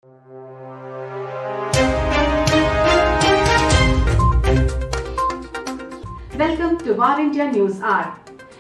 Welcome to War India News Hour.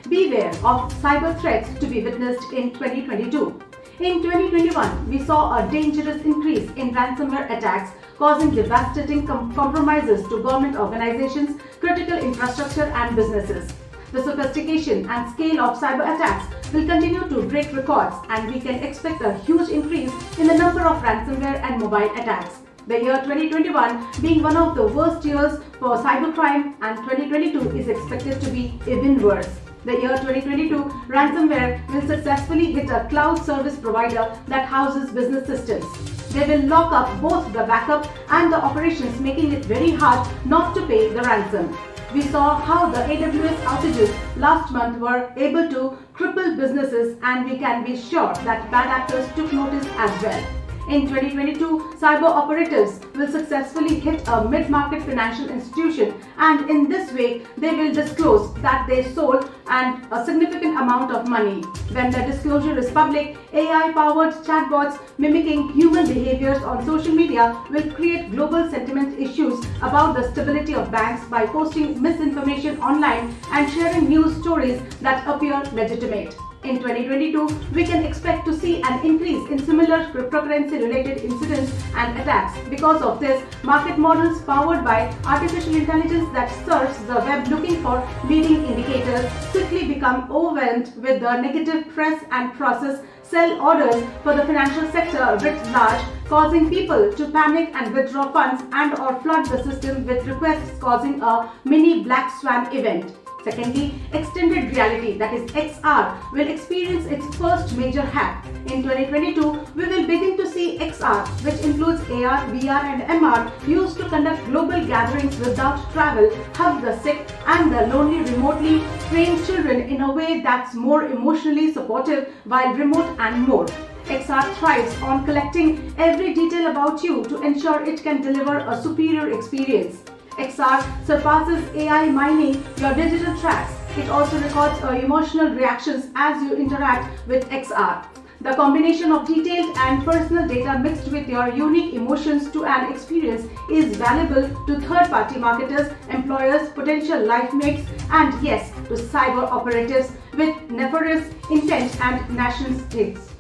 Beware of cyber threats to be witnessed in 2022. In 2021, we saw a dangerous increase in ransomware attacks causing devastating compromises to government organizations, critical infrastructure and businesses. The sophistication and scale of cyber attacks will continue to break records, and we can expect a huge increase in the number of ransomware and mobile attacks. The year 2021 being one of the worst years for cybercrime, and 2022 is expected to be even worse. The year 2022 ransomware will successfully hit a cloud service provider that houses business systems. They will lock up both the backup and the operations, making it very hard not to pay the ransom. We saw how the AWS outages last month were able to cripple businesses, and we can be sure that bad actors took notice as well. In 2022, cyber operatives will successfully hit a mid-market financial institution, and in this way, they will disclose that they sold and a significant amount of money. When the disclosure is public, AI-powered chatbots mimicking human behaviors on social media will create global sentiment issues about the stability of banks by posting misinformation online and sharing news stories that appear legitimate. In 2022, we can expect to see an increase in similar cryptocurrency-related incidents and attacks. Because of this, market models powered by artificial intelligence that search the web looking for leading indicators quickly become overwhelmed with the negative press and process sell orders for the financial sector writ large, causing people to panic and withdraw funds and/or flood the system with requests, causing a mini black swan event. Secondly, extended reality, that is XR, will experience its first major hack. In 2022, we will begin to see XR, which includes AR, VR and MR, used to conduct global gatherings without travel, hug the sick and the lonely, remotely trained children in a way that's more emotionally supportive while remote and more. XR thrives on collecting every detail about you to ensure it can deliver a superior experience. XR surpasses AI mining your digital tracks. It also records your emotional reactions as you interact with XR. The combination of detailed and personal data mixed with your unique emotions to an experience is valuable to third-party marketers, employers, potential life mates, and yes, to cyber operatives with nefarious intent and nation states.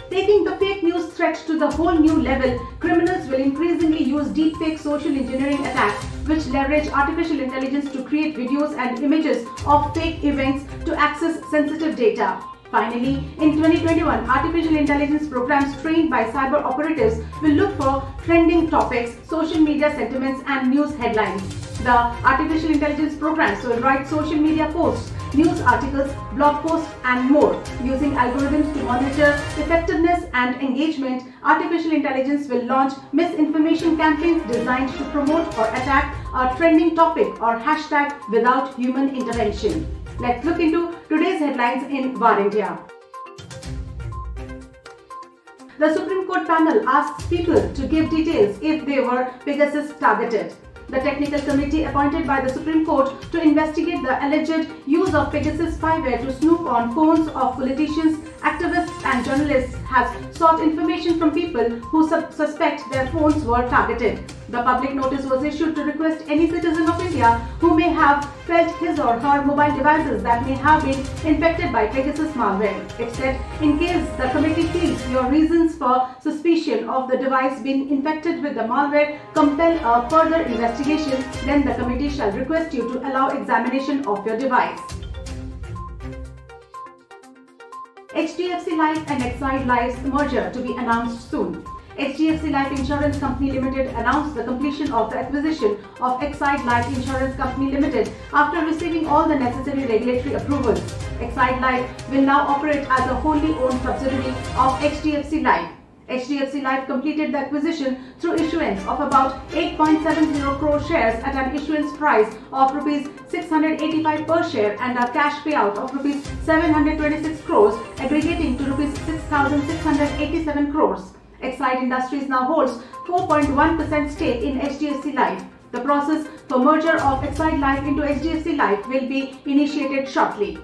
Taking the fake news threat to the whole new level, criminals will increasingly use deepfake social engineering attacks, which leverage artificial intelligence to create videos and images of fake events to access sensitive data. Finally, in 2021, artificial intelligence programs trained by cyber operatives will look for trending topics, social media sentiments, and news headlines. The artificial intelligence programs will write social media posts, news articles, blog posts, and more. Using algorithms to monitor effectiveness and engagement, artificial intelligence will launch misinformation campaigns designed to promote or attack a trending topic or hashtag without human intervention. Let's look into today's headlines in War India. The Supreme Court panel asks people to give details if they were Pegasus targeted. The technical committee appointed by the Supreme Court to investigate the alleged use of Pegasus spyware to snoop on phones of politicians, activists and journalists has sought information from people who suspect their phones were targeted. The public notice was issued to request any citizen of India who may have felt his or her mobile devices that may have been infected by Pegasus malware. It said, in case the committee feels your reasons for suspicion of the device being infected with the malware compel a further investigation, then the committee shall request you to allow examination of your device. HDFC Life and Exide Life's merger to be announced soon. HDFC Life Insurance Company Limited announced the completion of the acquisition of Exide Life Insurance Company Limited after receiving all the necessary regulatory approvals. Exide Life will now operate as a wholly owned subsidiary of HDFC Life. HDFC Life completed the acquisition through issuance of about 8.70 crore shares at an issuance price of Rs 685 per share and a cash payout of Rs 726 crores, aggregating to Rs 6,687 crores. Exide Industries now holds 4.1% stake in HDFC Life. The process for merger of Exide Life into HDFC Life will be initiated shortly.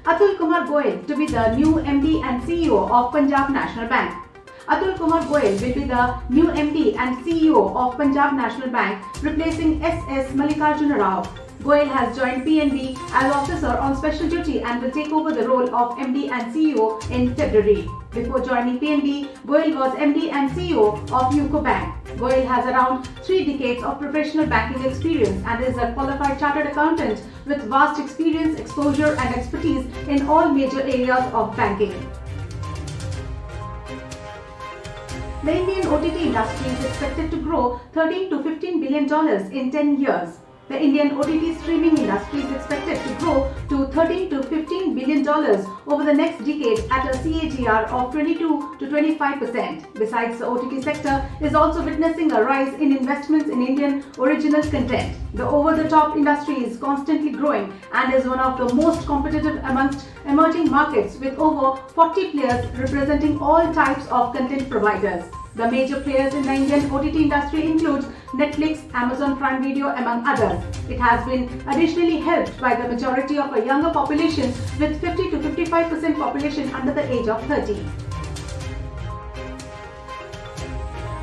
Atul Kumar Goyal to be the new MD and CEO of Punjab National Bank. Atul Kumar Goyal will be the new MD and CEO of Punjab National Bank, replacing S.S. Mallikarjuna Rao. Goyal has joined PNB as officer on special duty and will take over the role of MD and CEO in February. Before joining PNB, Goyal was MD and CEO of UCO Bank. Goyal has around 3 decades of professional banking experience and is a qualified chartered accountant with vast experience, exposure and expertise in all major areas of banking. The Indian OTT industry is expected to grow $13 to $15 billion in 10 years. The Indian OTT streaming industry is expected to grow to $13 to $15 billion over the next decade at a CAGR of 22 to 25%. Besides, the OTT sector is also witnessing a rise in investments in Indian original content. The over-the-top industry is constantly growing and is one of the most competitive amongst emerging markets, with over 40 players representing all types of content providers. The major players in the Indian OTT industry include Netflix, Amazon Prime Video, among others. It has been additionally helped by the majority of a younger population, with 50 to 55% population under the age of 30.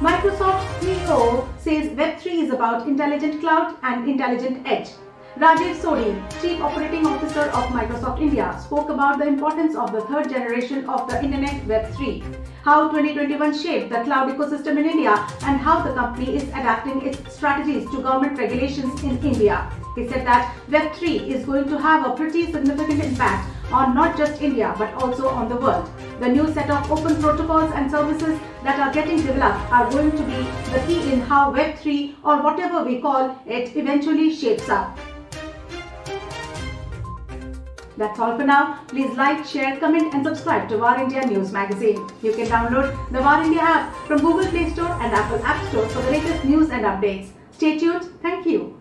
Microsoft CEO says Web3 is about intelligent cloud and intelligent edge. Rajeev Sodhi, Chief Operating Officer of Microsoft India, spoke about the importance of the third generation of the Internet Web3, how 2021 shaped the cloud ecosystem in India, and how the company is adapting its strategies to government regulations in India. He said that Web3 is going to have a pretty significant impact on not just India but also on the world. The new set of open protocols and services that are getting developed are going to be the key in how Web3, or whatever we call it, eventually shapes up. That's all for now. Please like, share, comment and subscribe to War India News Magazine. You can download the War India app from Google Play Store and Apple App Store for the latest news and updates. Stay tuned. Thank you.